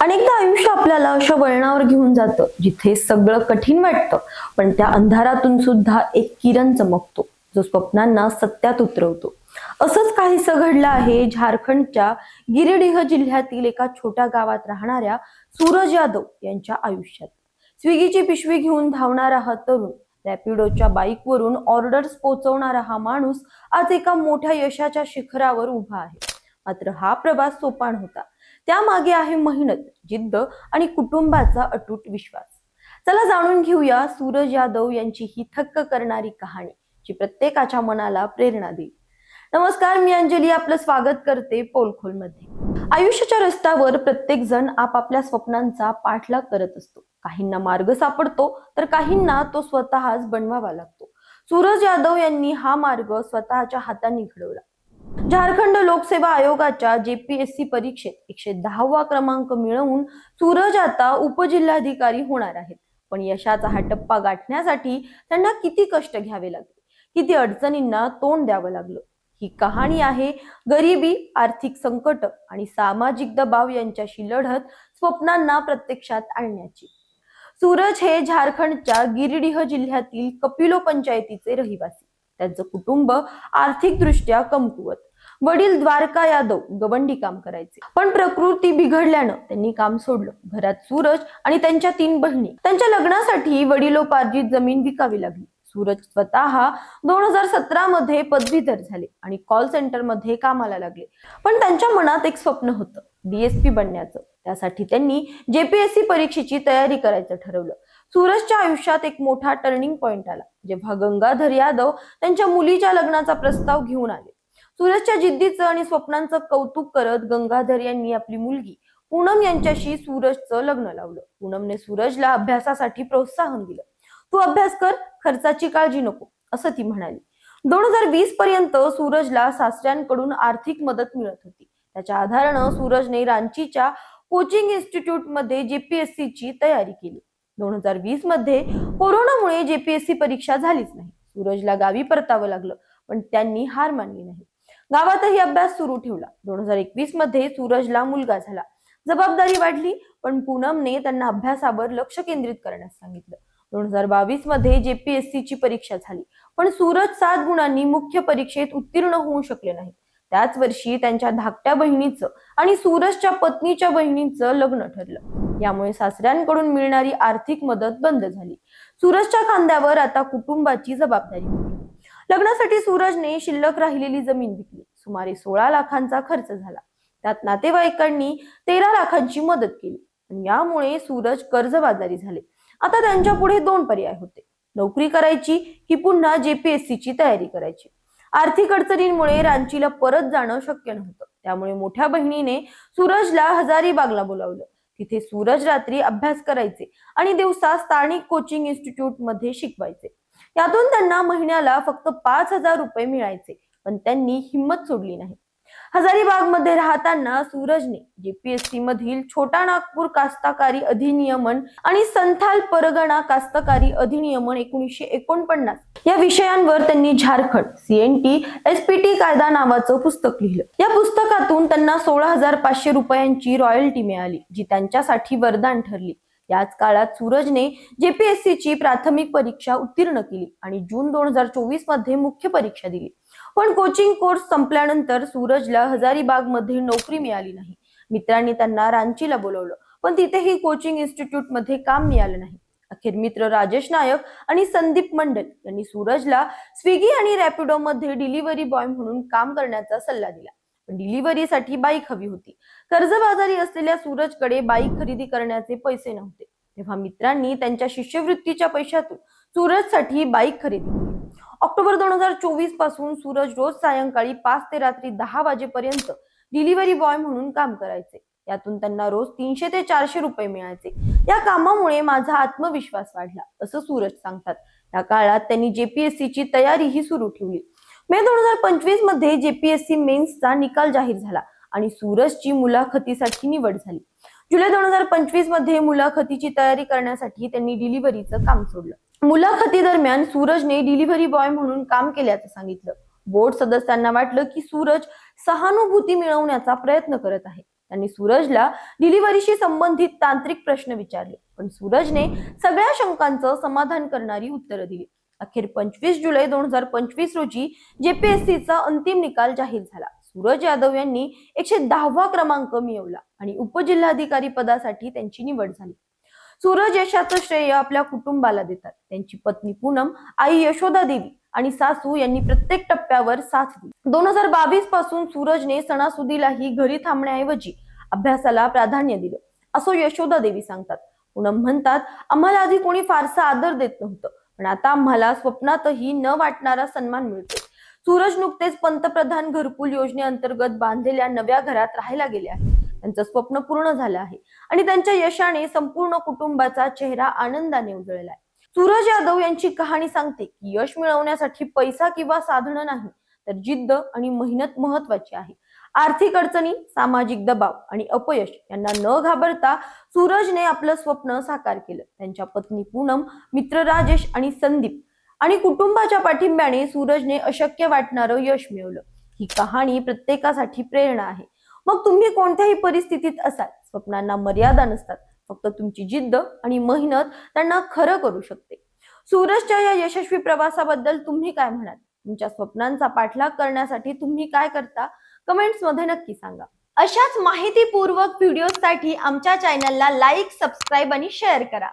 अनेकदा आयुष्य आपल्याला अशा वळणावर घेऊन जातं जिथे सगळं कठीण वाटतं, पण त्या अंधारातून सुद्धा एक किरण चमकतो जो स्वप्नांना सत्यात उतरवतो. असंच काहीसं घडलं आहे झारखंडच्या गिरिडीह जिल्ह्यातील एका छोट्या गावात राहणाऱ्या सूरज यादव यांच्या आयुष्यात. स्विगीची पिशवी घेऊन धावणारा हा तरुण, रॅपिडोच्या बाईकवरून ऑर्डर्स पोहोचवणारा हा माणूस आज एका मोठ्या यशाच्या शिखरावर उभा आहे. मात्र हा प्रवास सोपा नव्हता. त्यामागे आहे मेहनत, जिद्द आणि कुटुंबाचा अटूट विश्वास. चला जाणून घेऊया सूरज यादव यांची ही थक्क करणारी कहाणी, जी प्रत्येकाच्या मनाला प्रेरणा देईल. नमस्कार, मी अंजली आपलं स्वागत करते पोलखोल मध्ये. आयुष्याच्या रस्त्यावर प्रत्येक जण आपापल्या स्वप्नांचा पाठलाग करत असतो. काहींना मार्ग सापडतो तर काहींना तो स्वतःच बनवावा लागतो. सूरज यादव यांनी हा मार्ग स्वतःच्या हाताने घडवला. झारखंड लोकसेवा आयोगाच्या JPSC परीक्षेत 110वा क्रमांक मिळवून सूरज आता उपजिल्हाधिकारी होणार आहेत. पण यशाचा हा टप्पा गाठण्यासाठी त्यांना किती कष्ट घ्यावे लागले, किती अडचणींना तोंड द्यावं लागलं. ही कहाणी आहे गरिबी, आर्थिक संकट आणि सामाजिक दबाव यांच्याशी लढत स्वप्नांना प्रत्यक्षात आणण्याची. सूरज हे झारखंडच्या गिरिडीह जिल्ह्यातील कपिलो पंचायतीचे रहिवासी. त्यांचं कुटुंब आर्थिकदृष्ट्या कमकुवत. वडील द्वारका यादव गवंडी काम करायचे, पण प्रकृती बिघडल्यानं त्यांनी काम सोडलं. घरात सूरज आणि त्यांच्या 3 बहिणी. त्यांच्या लग्नासाठी वडिलोपार्जित जमीन विकावी लागली. सूरज स्वतः 2017 मध्ये पदवीधर झाले आणि कॉल सेंटर मध्ये कामाला लागले. पण त्यांच्या मनात एक स्वप्न होतं, DSP बनण्याचं. त्यासाठी त्यांनी JPSC परीक्षेची तयारी करायचं ठरवलं. सूरजच्या आयुष्यात एक मोठा टर्निंग पॉइंट आला जेव्हा गंगाधर यादव त्यांच्या मुलीच्या लग्नाचा प्रस्ताव घेऊन आले. सूरजच्या जिद्दीचं आणि स्वप्नांचं कौतुक करत गंगाधर यांनी आपली मुलगी पूनम यांच्याशी सूरजचं लग्न लावलं. पूनमने सूरजला अभ्यासासाठी प्रोत्साहन दिलं. तू अभ्यास कर, खर्चाची काळजी नको, असं ती म्हणाली. 2020 पर्यंत सूरजला सासऱ्यांकडून आर्थिक मदत मिळत होती. त्याच्या आधारानं सूरजने रांचीच्या कोचिंग इन्स्टिट्यूट मध्ये JPSC ची तयारी केली. 2020 मध्ये कोरोनामुळे JPSC परीक्षा झालीच नाही. सूरजला गावी परतावं लागलं, पण त्यांनी हार मानली नाही. गावातही अभ्यास सुरू ठेवला. 2021 मध्ये सूरजला मुलगा झाला. जबाबदारी वाढली, पण पूनमने त्यांना अभ्यासावर लक्ष केंद्रित करण्यास सांगितलं. 2022 मध्ये JPSC ची परीक्षा झाली, पण सूरज 7 गुणांनी मुख्य परीक्षेत उत्तीर्ण होऊ शकले नाही. त्याच वर्षी त्यांच्या धाकट्या बहिणीचं आणि सूरजच्या पत्नीच्या बहिणीचं लग्न ठरलं. यामुळे सासऱ्यांकडून मिळणारी आर्थिक मदत बंद झाली. सूरजच्या खांद्यावर आता कुटुंबाची जबाबदारी होती. लग्नासाठी सूरजने शिल्लक राहिलेली जमीन विकली. सुमारे 16 लाखांचा खर्च झाला. त्यात नातेवाईकांनी 13 लाखांची मदत केली. यामुळे सूरज कर्जबाजारी झाले. आता त्यांच्या पुढे 2 पर्याय होते, नोकरी करायची की पुन्हा JPSC ची तयारी करायची. आर्थिक अडचणींमुळे रांचीला परत जाणं शक्य नव्हतं. त्यामुळे मोठ्या बहिणीने सूरजला हजारीबागला बोलावलं. तिथे सूरज रात्री अभ्यास करायचे आणि दिवसा स्थानिक कोचिंग इन्स्टिट्यूट मध्ये शिकवायचे. यातून त्यांना महिन्याला फक्त 5,000 रुपये मिळायचे, पण त्यांनी हिंमत सोडली नाही. हजारीबाग मध्ये राहताना सूरजने JPSC मधील छोटा नागपूर कास्तकारी अधिनियमन आणि संथाल परगणा कास्तकारी अधिनियमन 1949 या विषयांवर त्यांनी झारखंड CNT SPT कायदा नावाचं पुस्तक लिहिलं. या पुस्तकातून त्यांना 16,500 रुपयांची रॉयल्टी मिळाली, जी त्यांच्यासाठी वरदान ठरली. याच काळात सूरजने JPSC ची प्राथमिक परीक्षा उत्तीर्ण केली आणि जून 2024 मध्ये मुख्य परीक्षा दिली. पण कोचिंग कोर्स संपल्यानंतर सूरजला हजारीबाग मध्ये नोकरी मिळाली नाही. मित्रांनी त्यांना रांचीला बोलवलं, पण तिथेही कोचिंग इन्स्टिट्यूट मध्ये काम मिळालं नाही. अखेर मित्र राजेश नायक आणि संदीप मंडल यांनी सूरजला स्विगी आणि रॅपिडो मध्ये डिलिव्हरी बॉय म्हणून काम करण्याचा सल्ला दिला. पण डिलिव्हरीसाठी बाईक हवी होती. कर्जबाजारी असलेल्या सूरजकडे बाईक खरेदी करण्याचे पैसे नव्हते. तेव्हा मित्रांनी त्यांच्या शिष्यवृत्तीच्या पैशातून सूरजसाठी बाईक खरेदी केली. ऑक्टोबर 2024 पासून सूरज रोज सायंकाळी 5 ते रात्री 10 वाजेपर्यंत डिलिव्हरी बॉय म्हणून काम करायचे. यातून त्यांना रोज 300 ते 400 रुपये मिळायचे. या कामामुळे माझा आत्मविश्वास वाढला, असं सूरज सांगतात. या काळात त्यांनी JPSC ची तयारीही सुरू ठेवली. मे 2025 मध्ये JPSC मेन्सचा निकाल जाहीर झाला आणि सूरजची मुलाखतीसाठी निवड झाली. जुलै 2025 मध्ये मुलाखतीची तयारी करण्यासाठी त्यांनी डिलिव्हरीचं काम सोडलं. मुलाखती दरम्यान सूरजने डिलिव्हरी बॉय म्हणून काम केल्याचं सांगितलं. बोर्ड सदस्यांना वाटलं की सूरज सहानुभूती मिळवण्याचा प्रयत्न करत आहे. त्यांनी सूरजला डिलिव्हरीशी संबंधित तांत्रिक प्रश्न विचारले, पण सूरजने सगळ्या शंकांचं समाधान करणारी उत्तरं दिली. अखेर 25 जुलै 2025 रोजी JPSCचा अंतिम निकाल जाहीर झाला. सूरज यादव यांनी 110वा क्रमांक मिळवला आणि उपजिल्हाधिकारी पदासाठी त्यांची निवड झाली. सूरज यशाचं श्रेय आपल्या कुटुंबाला देतात. त्यांची पत्नी पूनम, आई यशोदा देवी आणि सासू यांनी प्रत्येक टप्प्यावर साथ दिली. 2022 पासून सूरजने सणासुदीलाही घरी थांबण्याऐवजी अभ्यासाला प्राधान्य दिलं, असं यशोदा देवी सांगतात. पूनम म्हणतात, आम्हाला आधी कोणी फारसा आदर देत नव्हतं, पण आता आम्हाला स्वप्नातही न वाटणारा सन्मान मिळतो. सूरज नुकतेच पंतप्रधान घरकुल योजनेअंतर्गत बांधलेल्या नव्या घरात राहायला गेले आहे. त्यांचं स्वप्न पूर्ण झालं आहे आणि त्यांच्या यशाने संपूर्ण कुटुंबाचा चेहरा आनंदाने उजळलाय. सूरज यादव यांची कहाणी सांगते की यश मिळवण्यासाठी पैसा किंवा साधनं नाही, तर जिद्द आणि मेहनत महत्वाची आहे. आर्थिक अडचणी, सामाजिक दबाव आणि अपयश यांना न घाबरता सूरजने आपलं स्वप्न साकार केलं. त्यांच्या पत्नी पूनम, मित्र राजेश आणि संदीप आणि कुटुंबाच्या पाठिंब्याने सूरजने अशक्य वाटणारं यश मिळवलं. ही कहाणी प्रत्येकासाठी प्रेरणा आहे. मग तुम्ही कोणत्याही परिस्थितीत असाल, स्वप्नांना मर्यादा नसतात, फक्त तुमची जिद्द आणि मेहनत त्यांना खरं करू शकते. सूरजच्या या यशस्वी प्रवासाबद्दल तुम्ही काय म्हणाल? तुमच्या स्वप्नांचा पाठलाग करण्यासाठी तुम्ही काय करता? कमेंट्स मध्ये नक्की सांगा. अशाच माहितीपूर्वक व्हिडिओसाठी आमच्या चॅनलला लाईक, सबस्क्राईब आणि शेअर करा.